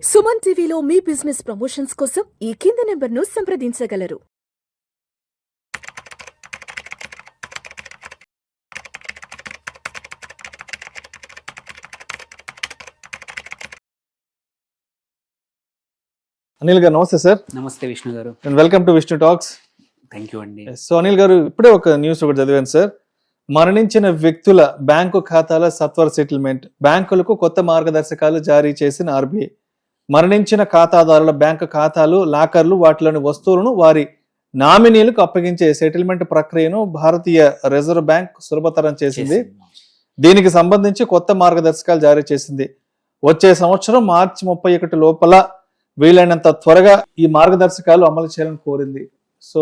సుమన్ టీవీలో మీ business promotions కోసం ఈ కింది నెంబర్ను సంప్రదించగలరు. అనిల్ గారు నమస్తే సార్. నమస్తే విష్ణు గారు. Welcome to Vishnu talks. Thank you అండి. సో అనిల్ గారు, ఇప్పుడే ఒక న్యూస్ ఒకటి చదివాను సార్. మరణించిన వ్యక్తుల బ్యాంకు ఖాతాల సత్వర సెటిల్మెంట్, బ్యాంకులకు కొత్త మార్గదర్శకాలు జారీ చేసిన ఆర్బీఐ. మరణించిన ఖాతాదారుల బ్యాంకు ఖాతాలు, లాకర్లు, వాటిలోని వస్తువులను వారి నామినీలకు అప్పగించే సెటిల్మెంట్ ప్రక్రియను భారతీయ రిజర్వ్ బ్యాంక్ సులభతరం చేసింది. దీనికి సంబంధించి కొత్త మార్గదర్శకాలు జారీ చేసింది. వచ్చే సంవత్సరం మార్చి 31 లోపల వీలైనంత త్వరగా ఈ మార్గదర్శకాలు అమలు చేయాలని కోరింది. సో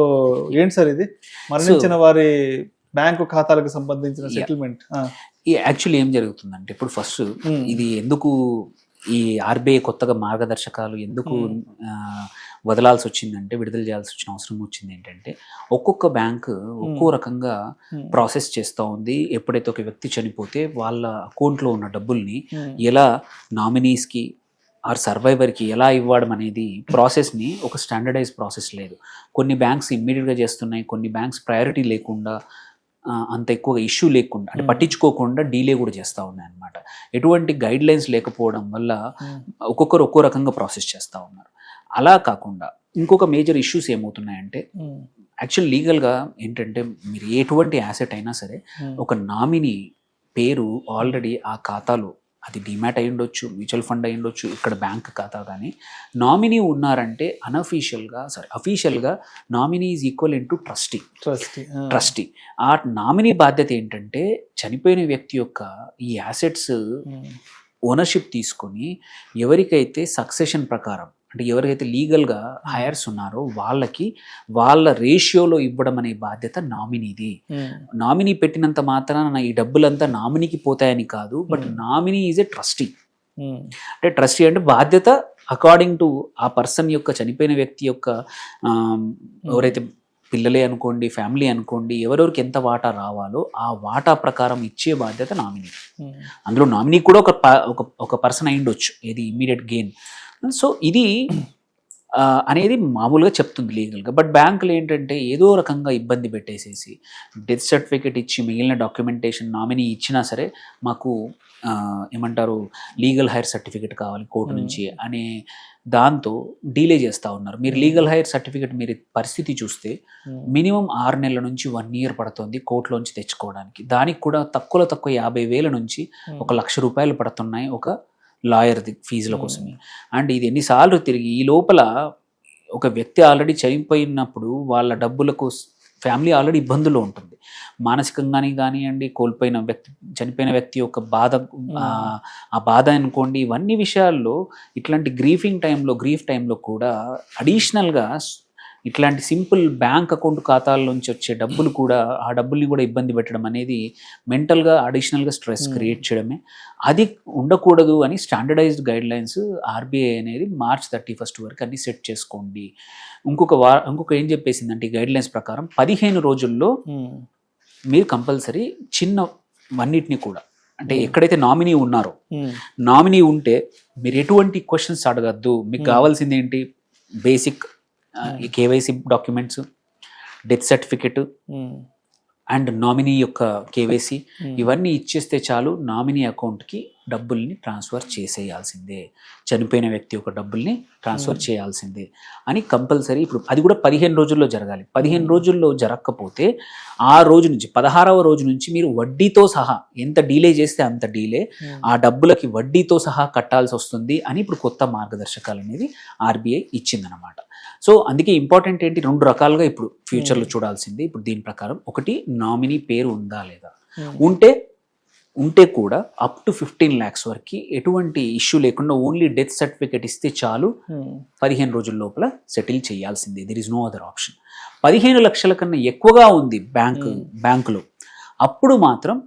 ఏంటి సార్ ఇది, మరణించిన వారి బ్యాంకు ఖాతాలకు సంబంధించిన సెటిల్మెంట్? యాక్చువల్లీ ఏం జరుగుతుందంటే, ఇప్పుడు ఫస్ట్ ఇది ఎందుకు ఈ ఆర్బీఐ కొత్తగా మార్గదర్శకాలు ఎందుకు వదలాల్సి వచ్చిందంటే, విడుదల చేయాల్సి వచ్చిన అవసరం వచ్చింది ఏంటంటే, ఒక్కొక్క బ్యాంకు ఒక్కో రకంగా ప్రాసెస్ చేస్తూ ఉంది. ఎప్పుడైతే ఒక వ్యక్తి చనిపోతే వాళ్ళ అకౌంట్లో ఉన్న డబ్బుల్ని ఎలా నామినీస్కి ఆర్ సర్వైవర్కి ఎలా ఇవ్వడం అనేది ప్రాసెస్ని ఒక స్టాండర్డైజ్ ప్రాసెస్ లేదు. కొన్ని బ్యాంక్స్ ఇమ్మీడియట్గా చేస్తున్నాయి, కొన్ని బ్యాంక్స్ ప్రయారిటీ లేకుండా అంత ఎక్కువగా ఇష్యూ లేకుండా అంటే పట్టించుకోకుండా డీలే కూడా చేస్తూ ఉన్నాయి అన్నమాట. ఎటువంటి గైడ్ లైన్స్ లేకపోవడం వల్ల ఒక్కొక్కరు ఒక్కో రకంగా ప్రాసెస్ చేస్తూ ఉన్నారు. అలా కాకుండా ఇంకొక మేజర్ ఇష్యూస్ ఏమవుతున్నాయంటే, యాక్చువల్ లీగల్గా ఏంటంటే, మీరు ఎటువంటి యాసెట్ అయినా సరే ఒక నామినీ పేరు ఆల్రెడీ ఆ ఖాతాలో, అది డిమాట్ అయి ఉండొచ్చు, మ్యూచువల్ ఫండ్ అయి ఉండొచ్చు, ఇక్కడ బ్యాంక్ ఖాతా, కానీ నామినీ ఉన్నారంటే అఫీషియల్గా nominee is equal into trustee. ఆ నామినీ బాధ్యత ఏంటంటే, చనిపోయిన వ్యక్తి యొక్క ఈ యాసెట్స్ ఓనర్షిప్ తీసుకొని ఎవరికైతే సక్సెషన్ ప్రకారం అంటే ఎవరికైతే లీగల్గా హైయర్స్ ఉన్నారో వాళ్ళకి వాళ్ళ రేషియోలో ఇవ్వడం అనే బాధ్యత నామినీది. నామినీ పెట్టినంత మాత్రాన ఈ డబ్బులంతా నామినీకి పోతాయని కాదు, but nominee is a trustee. అంటే ట్రస్టీ అంటే బాధ్యత అకార్డింగ్ టు ఆ పర్సన్ యొక్క, చనిపోయిన వ్యక్తి యొక్క ఎవరైతే పిల్లలే అనుకోండి, ఫ్యామిలీ అనుకోండి, ఎవరెవరికి ఎంత వాటా రావాలో ఆ వాటా ప్రకారం ఇచ్చే బాధ్యత నామినీ. అందులో నామినీ కూడా ఒక పర్సన్ అయి ఉండొచ్చు, ఏది ఇమ్మీడియట్ గెయిన్. సో ఇది అనేది మామూలుగా చెప్తుంది లీగల్గా. బట్ బ్యాంకులు ఏంటంటే ఏదో రకంగా ఇబ్బంది పెట్టేసేసి డెత్ సర్టిఫికేట్ ఇచ్చి మిగిలిన డాక్యుమెంటేషన్ నామినీ ఇచ్చినా సరే మాకు ఏమంటారు లీగల్ హైర్ సర్టిఫికేట్ కావాలి కోర్టు నుంచి అనే దాంతో డీలే చేస్తూ ఉన్నారు. మీరు లీగల్ హైర్ సర్టిఫికేట్ మీరు పరిస్థితి చూస్తే మినిమం 6 నెలల నుంచి 1 year పడుతుంది కోర్టులోంచి తెచ్చుకోవడానికి. దానికి కూడా తక్కువ 50,000 నుంచి 1,00,000 రూపాయలు పడుతున్నాయి ఒక లాయర్ది ఫీజుల కోసమే. అండ్ ఇది ఎన్నిసార్లు తిరిగి ఈ లోపల ఒక వ్యక్తి ఆల్రెడీ చనిపోయినప్పుడు వాళ్ళ డబ్బులకు ఫ్యామిలీ ఆల్రెడీ ఇబ్బందుల్లో ఉంటుంది. మానసికంగానే కానివ్వండి, చనిపోయిన వ్యక్తి యొక్క బాధ, ఆ బాధ అనుకోండి, ఇవన్నీ విషయాల్లో ఇట్లాంటి గ్రీఫ్ టైంలో కూడా అడిషనల్గా ఇట్లాంటి సింపుల్ బ్యాంక్ అకౌంట్ ఖాతాల నుంచి వచ్చే డబ్బులు కూడా, ఆ డబ్బుల్ని కూడా ఇబ్బంది పెట్టడం అనేది మెంటల్గా అడిషనల్గా స్ట్రెస్ క్రియేట్ చేయడమే. అది ఉండకూడదు అని స్టాండర్డైజ్డ్ గైడ్ లైన్స్ ఆర్బీఐ అనేది March 31 వరకు అన్ని సెట్ చేసుకోండి. ఇంకొక ఏం చెప్పేసిందంటే, ఈ గైడ్ లైన్స్ ప్రకారం 15 రోజుల్లో మీరు కంపల్సరీ వన్నిటిని కూడా, అంటే ఎక్కడైతే నామినీ ఉన్నారో, నామినీ ఉంటే మీరు ఎటువంటి క్వశ్చన్స్ అడగద్దు. మీకు కావాల్సింది ఏంటి, బేసిక్ ఈ KYC documents, death certificate and nominee యొక్క కేవైసీ, ఇవన్నీ ఇచ్చేస్తే చాలు. నామినీ అకౌంట్కి డబ్బుల్ని ట్రాన్స్ఫర్ చేసేయాల్సిందే, చనిపోయిన వ్యక్తి యొక్క డబ్బుల్ని ట్రాన్స్ఫర్ చేయాల్సిందే అని కంపల్సరీ. ఇప్పుడు అది కూడా 15 రోజుల్లో జరగాలి. 15 రోజుల్లో జరగకపోతే ఆ రోజు నుంచి 16వ రోజు నుంచి మీరు వడ్డీతో సహా, ఎంత డీలే చేస్తే అంత డీలే, ఆ డబ్బులకి వడ్డీతో సహా కట్టాల్సి వస్తుంది అని ఇప్పుడు కొత్త మార్గదర్శకాలు అనేది ఆర్బీఐ ఇచ్చిందనమాట. సో అందుకే ఇంపార్టెంట్ ఏంటి, 2 రకాలుగా ఇప్పుడు ఫ్యూచర్లో చూడాల్సింది. ఇప్పుడు దీని ప్రకారం ఒకటి, నామినీ పేరు ఉందా లేదా, ఉంటే కూడా అప్ టు 15 lakhs వరకు ఎటువంటి ఇష్యూ లేకుండా ఓన్లీ డెత్ సర్టిఫికేట్ ఇస్తే చాలు, 15 రోజుల లోపల సెటిల్ చేయాల్సిందే. There is no other option. 15 లక్షల కన్నా ఎక్కువగా ఉంది బ్యాంకులో, అప్పుడు మాత్రం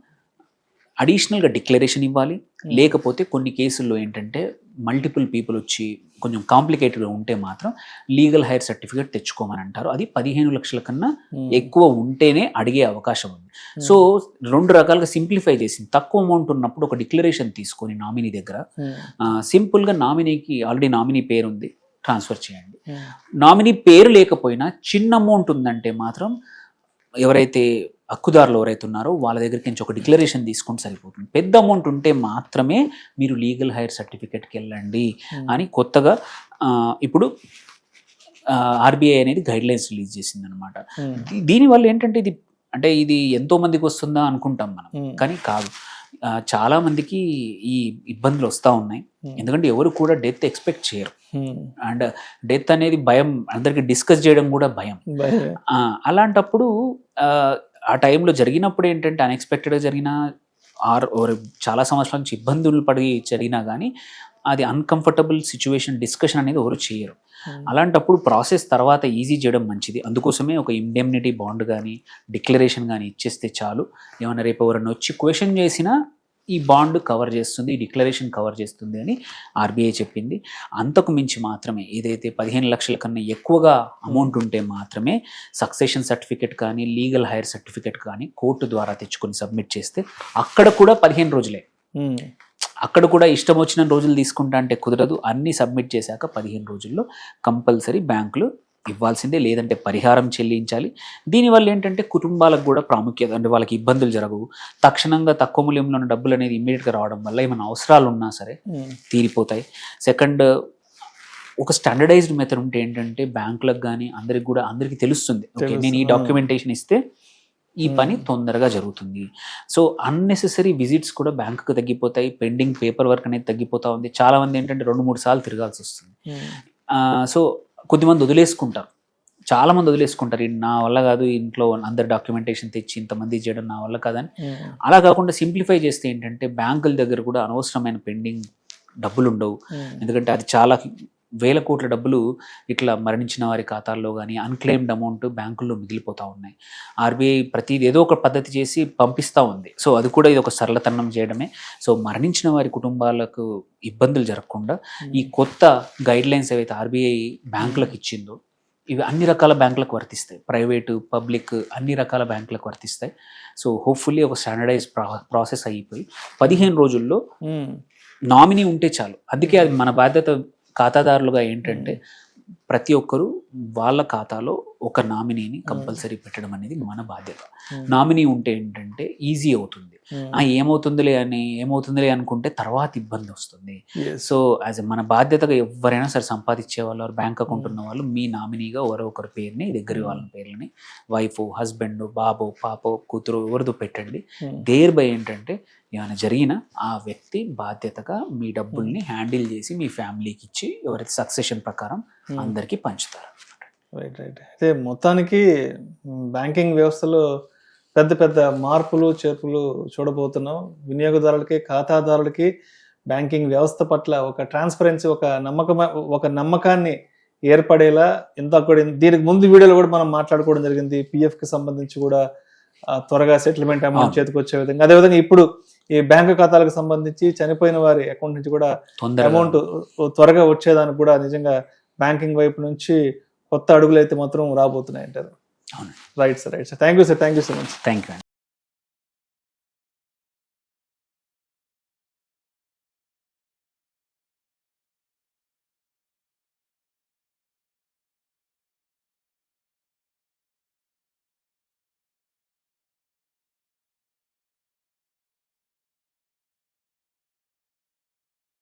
అడిషనల్గా డిక్లరేషన్ ఇవ్వాలి. లేకపోతే కొన్ని కేసుల్లో ఏంటంటే మల్టిపుల్ పీపుల్ వచ్చి కొంచెం కాంప్లికేటెడ్గా ఉంటే మాత్రం లీగల్ హైర్ సర్టిఫికేట్ తెచ్చుకోమని అంటారు. అది 15 లక్షల కన్నా ఎక్కువ ఉంటేనే అడిగే అవకాశం ఉంది. సో 2 రకాలుగా సింప్లిఫై చేసింది. తక్కువ అమౌంట్ ఉన్నప్పుడు ఒక డిక్లరేషన్ తీసుకొని నామినీ దగ్గర సింపుల్గా నామినీకి ఆల్రెడీ నామినీ పేరు ఉంది, ట్రాన్స్ఫర్ చేయండి. నామినీ పేరు లేకపోయినా చిన్న అమౌంట్ ఉందంటే మాత్రం ఎవరైతే హక్కుదారులు ఎవరైతే ఉన్నారో వాళ్ళ దగ్గరికి నుంచి ఒక డిక్లరేషన్ తీసుకుంటే సరిపోతుంది. పెద్ద అమౌంట్ ఉంటే మాత్రమే మీరు లీగల్ హైర్ సర్టిఫికేట్కి వెళ్ళండి అని కొత్తగా ఇప్పుడు ఆర్బీఐ అనేది గైడ్ లైన్స్ రిలీజ్ చేసింది అనమాట. దీనివల్ల ఏంటంటే ఇది ఎంతో మందికి వస్తుందా అనుకుంటాం మనం, కానీ కాదు. చాలా మందికి ఈ ఇబ్బందులు వస్తూ ఉన్నాయి. ఎందుకంటే ఎవరు కూడా డెత్ ఎక్స్పెక్ట్ చేయరు. అండ్ డెత్ అనేది భయం, అందరికి డిస్కస్ చేయడం కూడా భయం. అలాంటప్పుడు ఆ టైంలో జరిగినప్పుడు ఏంటంటే అన్ఎక్స్పెక్టెడ్గా జరిగిన చాలా సంవత్సరాల నుంచి ఇబ్బందులు పడి జరిగినా కానీ అది అన్కంఫర్టబుల్ సిచ్యువేషన్ డిస్కషన్ అనేది ఎవరు చేయరు. అలాంటప్పుడు ప్రాసెస్ తర్వాత ఈజీ చేయడం మంచిది. అందుకోసమే ఒక ఇండెమ్నిటీ బాండ్ కానీ డిక్లరేషన్ కానీ ఇచ్చేస్తే చాలు. ఏమన్నా రేపు ఎవరైనా వచ్చి క్వశ్చన్ చేసినా ఈ బాండ్ కవర్ చేస్తుంది, ఈ డిక్లరేషన్ కవర్ చేస్తుంది అని ఆర్బీఐ చెప్పింది. అంతకు మించి మాత్రమే ఏదైతే 15 లక్షల కన్నా ఎక్కువగా అమౌంట్ ఉంటే మాత్రమే సక్సెషన్ సర్టిఫికేట్ కానీ లీగల్ హైర్ సర్టిఫికేట్ కానీ కోర్టు ద్వారా తెచ్చుకొని సబ్మిట్ చేస్తే అక్కడ కూడా 15 రోజులే. అక్కడ కూడా ఇష్టం వచ్చిన రోజులు తీసుకుంటా అంటే కుదరదు. అన్నీ సబ్మిట్ చేశాక 15 రోజుల్లో కంపల్సరీ బ్యాంకులు ఇవ్వాల్సిందే, లేదంటే పరిహారం చెల్లించాలి. దీనివల్ల ఏంటంటే కుటుంబాలకు కూడా ప్రాముఖ్యత, అంటే వాళ్ళకి ఇబ్బందులు జరగవు. తక్షణంగా తక్కువ మూల్యంలో ఉన్న డబ్బులు అనేది ఇమ్మీడియట్గా రావడం వల్ల ఏమైనా అవసరాలు ఉన్నా సరే తీరిపోతాయి. సెకండ్, ఒక స్టాండర్డైజ్డ్ మెథడ్ ఉంటే ఏంటంటే బ్యాంకులకు కానీ అందరికి తెలుస్తుంది, ఓకే నేను ఈ డాక్యుమెంటేషన్ ఇస్తే ఈ పని తొందరగా జరుగుతుంది. సో అన్నెసెసరీ విజిట్స్ కూడా బ్యాంకుకు తగ్గిపోతాయి, పెండింగ్ పేపర్ వర్క్ అనేది తగ్గిపోతూ ఉంది. చాలా మంది ఏంటంటే 2-3 సార్లు తిరగాల్సి వస్తుంది. సో కొద్దిమంది వదిలేసుకుంటారు, చాలా మంది వదిలేసుకుంటారు. నా వల్ల కాదు, ఇంట్లో అందరు డాక్యుమెంటేషన్ తెచ్చి ఇంతమంది చేయడం నా వల్ల కాదని. అలా కాకుండా సింప్లిఫై చేస్తే ఏంటంటే బ్యాంకుల దగ్గర కూడా అనవసరమైన పెండింగ్ డబ్బులు ఉండవు. ఎందుకంటే అది చాలా వేల కోట్ల డబ్బులు ఇట్లా మరణించిన వారి ఖాతాల్లో కానీ అన్క్లెయిమ్డ్ అమౌంట్ బ్యాంకుల్లో మిగిలిపోతూ ఉన్నాయి. ఆర్బీఐ ప్రతిది ఏదో ఒక పద్ధతి చేసి పంపిస్తూ ఉంది. సో అది కూడా ఇది ఒక సరళతనం చేయడమే. సో మరణించిన వారి కుటుంబాలకు ఇబ్బందులు జరగకుండా ఈ కొత్త గైడ్ లైన్స్ ఏవైతే ఆర్బీఐ బ్యాంకులకు ఇచ్చిందో ఇవి అన్ని రకాల బ్యాంకులకు వర్తిస్తాయి, ప్రైవేటు పబ్లిక్ అన్ని రకాల బ్యాంకులకు వర్తిస్తాయి. సో హోప్ఫుల్లీ ఒక స్టాండర్డైజ్ ప్రాసెస్ అయిపోయి 15 రోజుల్లో నామినీ ఉంటే చాలు. అందుకే అది మన బాధ్యత ఖాతాదారులుగా ఏంటంటే ప్రతి ఒక్కరూ వాళ్ళ ఖాతాలో ఒక నామినీని కంపల్సరీ పెట్టడం అనేది మన బాధ్యత. నామినీ ఉంటే ఏంటంటే ఈజీ అవుతుంది. ఏమవుతుందిలే అనుకుంటే తర్వాత ఇబ్బంది వస్తుంది. సో యాజ్ మన బాధ్యతగా ఎవరైనా సరే సంపాదించే వాళ్ళు, బ్యాంక్ అకౌంట్ ఉన్న వాళ్ళు మీ నామినీగా ఎవరో ఒకరి పేరుని, దగ్గర వాళ్ళ పేర్లని, వైఫ్, హస్బెండ్, బాబు, పాప, కూతురు ఎవరిదో పెట్టండి. దేర్ బై ఏంటంటే ఏమైనా జరిగినా ఆ వ్యక్తి బాధ్యతగా మీ డబ్బుల్ని హ్యాండిల్ చేసి మీ ఫ్యామిలీకి ఇచ్చి ఎవరైతే సక్సెషన్ ప్రకారం అందరికీ పంచుతారు. రైట్. అయితే మొత్తానికి బ్యాంకింగ్ వ్యవస్థలో పెద్ద పెద్ద మార్పులు చేర్పులు చూడబోతున్నాం. వినియోగదారులకి, ఖాతాదారులకి బ్యాంకింగ్ వ్యవస్థ పట్ల ఒక ట్రాన్స్పరెన్సీ, ఒక నమ్మకాన్ని ఏర్పడేలా దీనికి ముందు వీడియోలో కూడా మనం మాట్లాడుకోవడం జరిగింది. పిఎఫ్కి సంబంధించి కూడా త్వరగా సెటిల్మెంట్ అమౌంట్ చేతికి వచ్చే విధంగా, అదేవిధంగా ఇప్పుడు ఈ బ్యాంకు ఖాతాలకు సంబంధించి చనిపోయిన వారి అకౌంట్ నుంచి కూడా అమౌంట్ త్వరగా వచ్చేదానికి కూడా నిజంగా బ్యాంకింగ్ వైపు నుంచి కొత్త అడుగులు అయితే మాత్రం రాబోతున్నాయి అంటారు. Right sir. Thank you so much. Thank you.